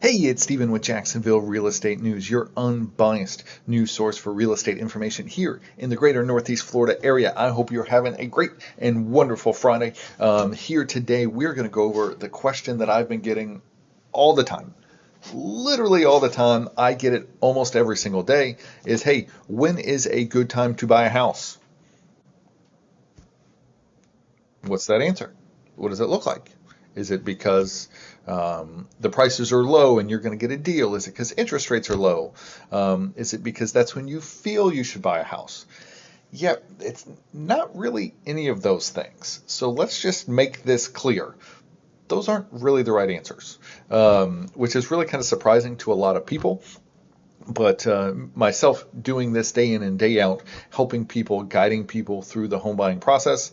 Hey, it's Steven with Jacksonville Real Estate News, your unbiased news source for real estate information here in the greater Northeast Florida area. I hope you're having a great and wonderful Friday. Here today, we're going to go over the question that I've been getting all the time. Literally all the time. I get it almost every single day is, hey, when is a good time to buy a house? What's that answer? What does it look like? Is it because the prices are low and you're going to get a deal? Is it because interest rates are low? Is it because that's when you feel you should buy a house? Yep, it's not really any of those things. So let's just make this clear. Those aren't really the right answers, which is really kind of surprising to a lot of people. But myself doing this day in and day out, helping people, guiding people through the home buying process,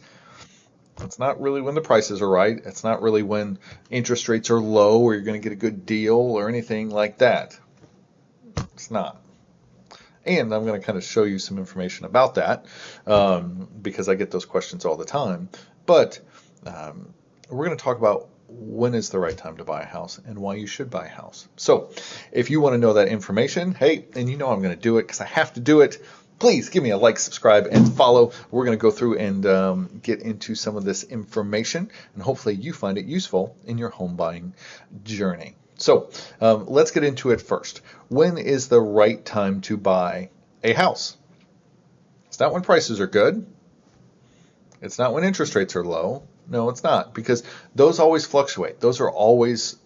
it's not really when the prices are right. It's not really when interest rates are low or you're going to get a good deal or anything like that. It's not. And I'm going to kind of show you some information about that because I get those questions all the time. But we're going to talk about when is the right time to buy a house and why you should buy a house. So if you want to know that information, hey, and you know I'm going to do it because I have to do it, please give me a like, subscribe, and follow. We're going to go through and get into some of this information, and hopefully you find it useful in your home buying journey. So let's get into it first. When is the right time to buy a house? It's not when prices are good. It's not when interest rates are low. No, it's not, because those always fluctuate. Those are always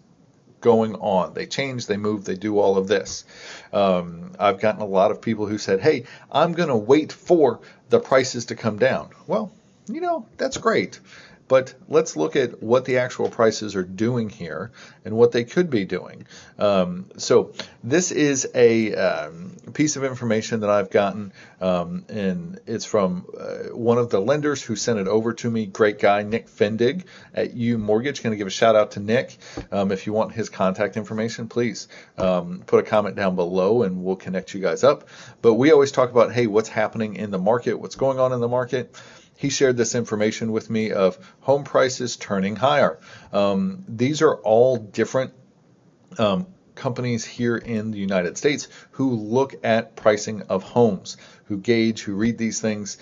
going on. They change, they move, they do all of this. I've gotten a lot of people who said, hey, I'm going to wait for the prices to come down. Well, you know, that's great. But let's look at what the actual prices are doing here and what they could be doing. So this is a piece of information that I've gotten, and it's from one of the lenders who sent it over to me. Great guy, Nick Fendig at U Mortgage. Going to give a shout out to Nick. If you want his contact information, please put a comment down below and we'll connect you guys up. But we always talk about, hey, what's happening in the market, what's going on in the market. He shared this information with me of home prices turning higher. These are all different companies here in the United States who look at pricing of homes, who gauge, who read these things.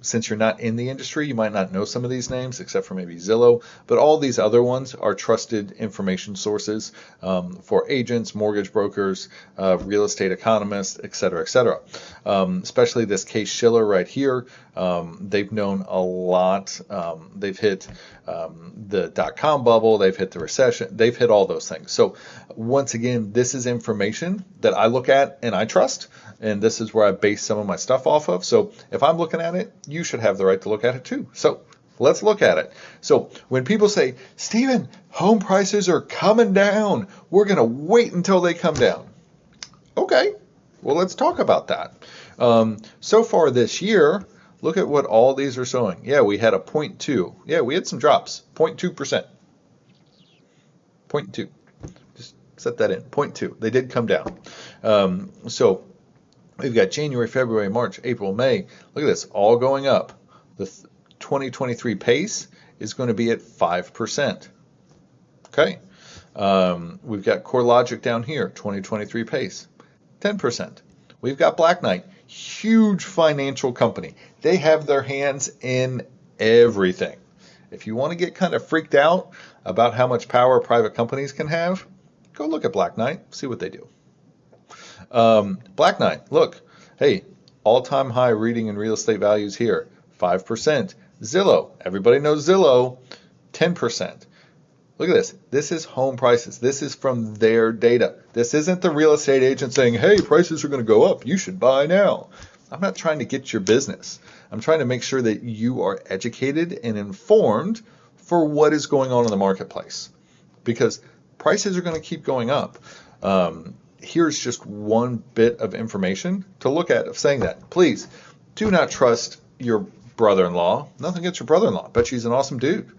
Since you're not in the industry, you might not know some of these names, except for maybe Zillow, but all these other ones are trusted information sources for agents, mortgage brokers, real estate economists, et cetera, et cetera. Especially this Case Shiller right here. They've known a lot. They've hit the dot-com bubble. They've hit the recession. They've hit all those things. So once again, this is information that I look at and I trust, and this is where I base some of my stuff off of. So if I'm looking at it, you should have the right to look at it too. So let's look at it. So when people say, Steven, home prices are coming down, we're going to wait until they come down. Okay, well, let's talk about that. So far this year, look at what all these are showing. Yeah, we had a 0.2. Yeah, we had some drops, 0.2%. 0.2. Just set that in, 0.2. They did come down. So we've got January, February, March, April, May. Look at this, all going up. The 2023 pace is going to be at 5%. Okay. We've got CoreLogic down here, 2023 pace, 10%. We've got Black Knight, huge financial company. They have their hands in everything. If you want to get kind of freaked out about how much power private companies can have, go look at Black Knight, see what they do. Black Knight, look, hey, all-time high reading and real estate values here, 5%. Zillow, everybody knows Zillow, 10%. Look at this. This is home prices. This is from their data. This isn't the real estate agent saying, hey, prices are going to go up. You should buy now. I'm not trying to get your business. I'm trying to make sure that you are educated and informed for what is going on in the marketplace, because prices are going to keep going up. Here's just one bit of information to look at of saying that. Please do not trust your brother-in-law. Nothing against your brother-in-law. Bet he's an awesome dude.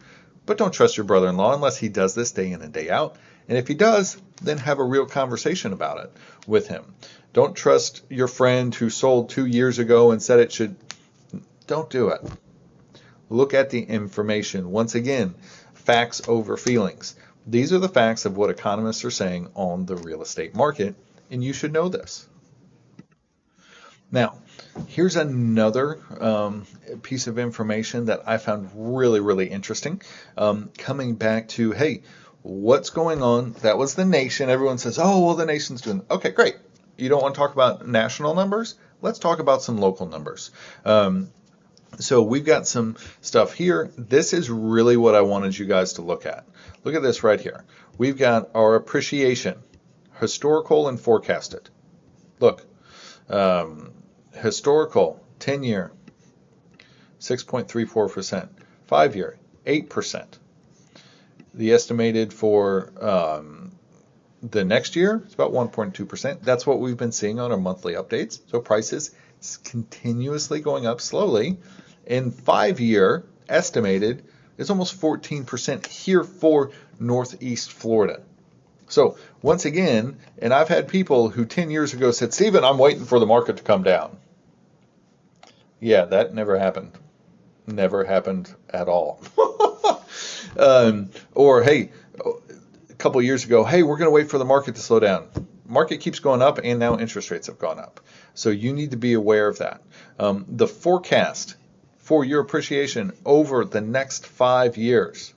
But don't trust your brother-in-law unless he does this day in and day out. And if he does, then have a real conversation about it with him. Don't trust your friend who sold 2 years ago and said it should. Don't do it. Look at the information. Once again, facts over feelings. These are the facts of what economists are saying on the real estate market, and you should know this. Now, here's another piece of information that I found really, really interesting. Coming back to, hey, what's going on? That was the nation. Everyone says, oh, well, the nation's doing. Okay, great. You don't want to talk about national numbers? Let's talk about some local numbers. So we've got some stuff here. This is really what I wanted you guys to look at. Look at this right here. We've got our appreciation, historical and forecasted. Look, historical, 10-year, 6.34%, 5-year, 8%. The estimated for the next year is about 1.2%. That's what we've been seeing on our monthly updates. So prices continuously going up slowly. And 5-year estimated is almost 14% here for Northeast Florida. So once again, and I've had people who 10 years ago said, Stephen, I'm waiting for the market to come down. Yeah, that never happened. Never happened at all. Or, hey, a couple of years ago, hey, we're going to wait for the market to slow down. Market keeps going up, and now interest rates have gone up. So you need to be aware of that. The forecast for your appreciation over the next 5 years,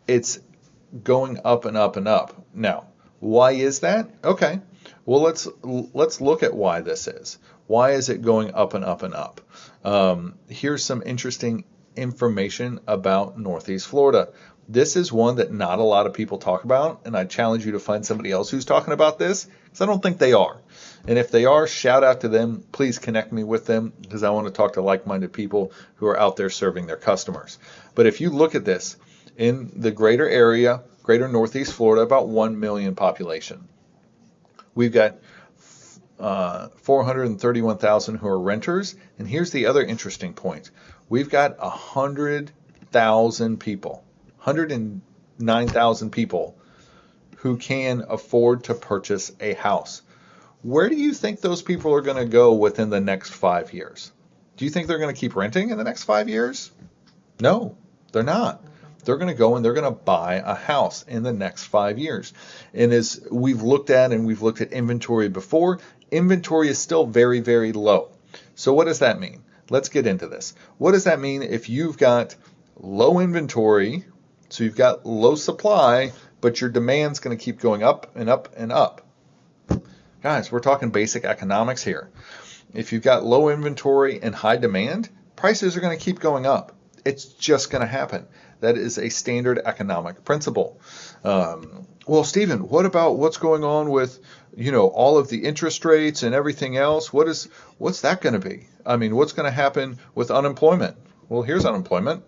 it's going up and up and up. Now, why is that? Okay, well, let's look at why this is. Why is it going up and up and up? Here's some interesting information about Northeast Florida. This is one that not a lot of people talk about, and I challenge you to find somebody else who's talking about this, because I don't think they are. And if they are, shout out to them. Please connect me with them, because I want to talk to like-minded people who are out there serving their customers. But if you look at this, in the greater area, greater Northeast Florida, about 1 million population. We've got 431,000 who are renters. And here's the other interesting point. We've got 100,000 people, 109,000 people who can afford to purchase a house. Where do you think those people are going to go within the next 5 years? Do you think they're going to keep renting in the next 5 years? No, they're not. They're going to go and they're going to buy a house in the next 5 years. And as we've looked at inventory before, inventory is still very, very low. So what does that mean? Let's get into this. What does that mean if you've got low inventory, so you've got low supply, but your demand's going to keep going up and up and up? Guys, we're talking basic economics here. If you've got low inventory and high demand, prices are going to keep going up. It's just going to happen. That is a standard economic principle. Well, Stephen, what about what's going on with, all of the interest rates and everything else? What's that going to be? I mean, what's going to happen with unemployment? Well, here's unemployment.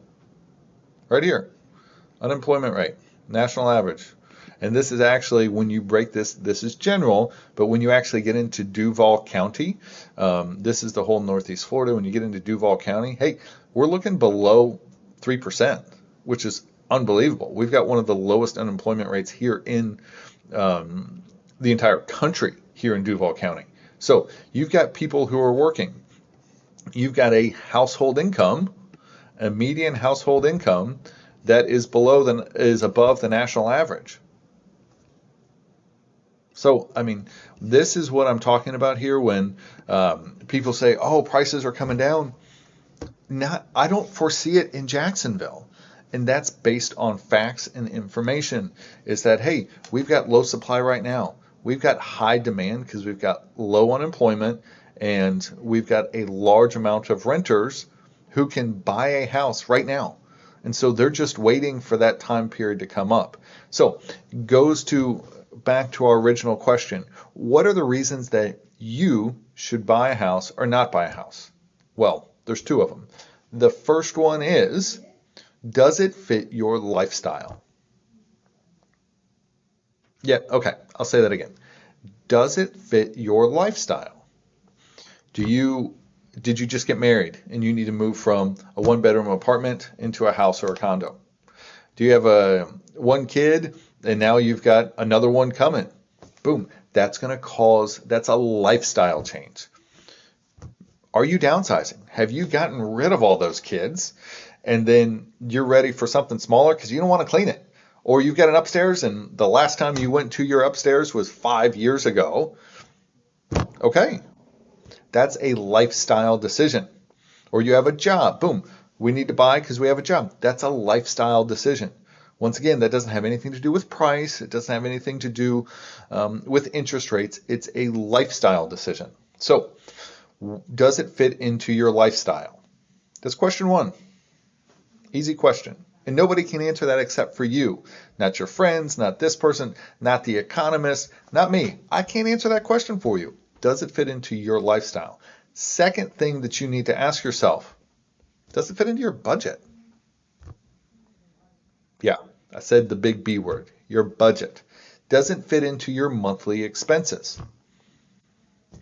Right here. Unemployment rate, national average. And this is actually, when you break this is general, but when you actually get into Duval County, this is the whole Northeast Florida. When you get into Duval County, hey, we're looking below 3%, which is unbelievable. We've got one of the lowest unemployment rates here in the entire country here in Duval County. So you've got people who are working. You've got a household income, a median household income that is above the national average. So, I mean, this is what I'm talking about here when people say, oh, prices are coming down. I don't foresee it in Jacksonville. And that's based on facts and information, is that, hey, we've got low supply right now. We've got high demand because we've got low unemployment, and we've got a large amount of renters who can buy a house right now. And so they're just waiting for that time period to come up. So goes back to our original question. What are the reasons that you should buy a house or not buy a house? Well, there's two of them. The first one is, does it fit your lifestyle? Yeah, okay, I'll say that again. Does it fit your lifestyle? Did you just get married and you need to move from a one-bedroom apartment into a house or a condo? Do you have one kid and now you've got another one coming? Boom, that's a lifestyle change. Are you downsizing? Have you gotten rid of all those kids and then you're ready for something smaller because you don't want to clean it? Or you've got an upstairs and the last time you went to your upstairs was 5 years ago. Okay, that's a lifestyle decision. Or you have a job. Boom, we need to buy because we have a job. That's a lifestyle decision. Once again, that doesn't have anything to do with price. It doesn't have anything to do with interest rates. It's a lifestyle decision. So, does it fit into your lifestyle? That's question one. Easy question. And nobody can answer that except for you. Not your friends, not this person, not the economist, not me. I can't answer that question for you. Does it fit into your lifestyle? Second thing that you need to ask yourself, does it fit into your budget? Yeah, I said the big B word, your budget. Does it fit into your monthly expenses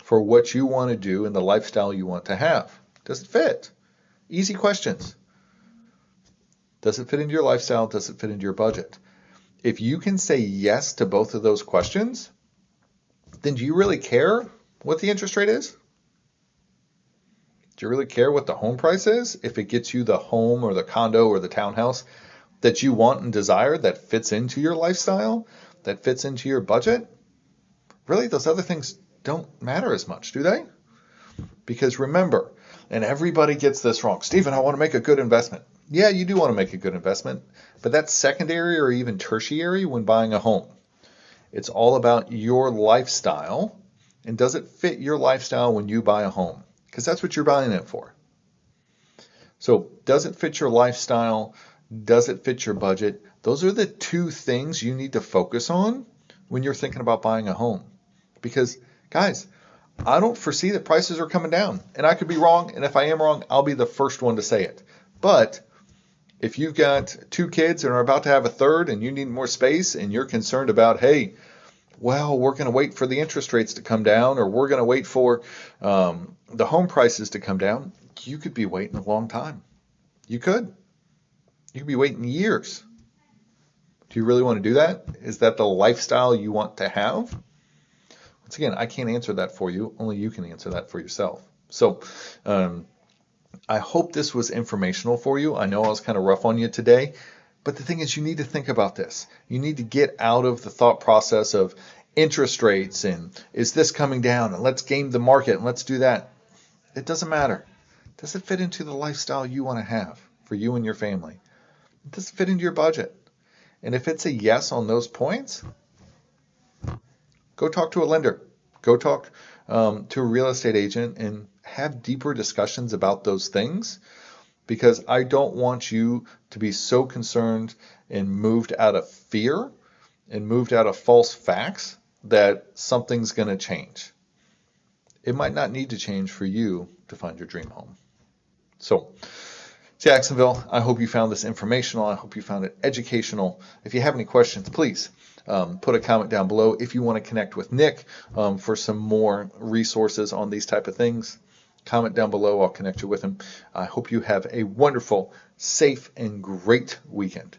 for what you want to do and the lifestyle you want to have? Does it fit? Easy questions. Does it fit into your lifestyle? Does it fit into your budget? If you can say yes to both of those questions, then do you really care what the interest rate is? Do you really care what the home price is? If it gets you the home or the condo or the townhouse that you want and desire that fits into your lifestyle, that fits into your budget, really those other things don't matter as much, do they? Because remember, and everybody gets this wrong, Stephen, I want to make a good investment. Yeah, you do want to make a good investment, but that's secondary or even tertiary when buying a home. It's all about your lifestyle, and does it fit your lifestyle when you buy a home? Because that's what you're buying it for. So does it fit your lifestyle? Does it fit your budget? Those are the two things you need to focus on when you're thinking about buying a home. Because, guys, I don't foresee that prices are coming down. And I could be wrong, and if I am wrong, I'll be the first one to say it. But if you've got 2 kids and are about to have a third and you need more space and you're concerned about, hey, well, we're going to wait for the interest rates to come down or we're going to wait for the home prices to come down, you could be waiting a long time. You could. You could be waiting years. Do you really want to do that? Is that the lifestyle you want to have? Once again, I can't answer that for you. Only you can answer that for yourself. So I hope this was informational for you. I know I was kind of rough on you today. But the thing is, you need to think about this. You need to get out of the thought process of interest rates and is this coming down and let's game the market and let's do that. It doesn't matter. Does it fit into the lifestyle you want to have for you and your family? Does it fit into your budget? And if it's a yes on those points, go talk to a lender. Go talk to a real estate agent and have deeper discussions about those things. Because I don't want you to be so concerned and moved out of fear and moved out of false facts that something's going to change. It might not need to change for you to find your dream home. So, Jacksonville, I hope you found this informational. I hope you found it educational. If you have any questions, please put a comment down below. If you want to connect with Nick for some more resources on these type of things, comment down below. I'll connect you with him. I hope you have a wonderful, safe, and great weekend.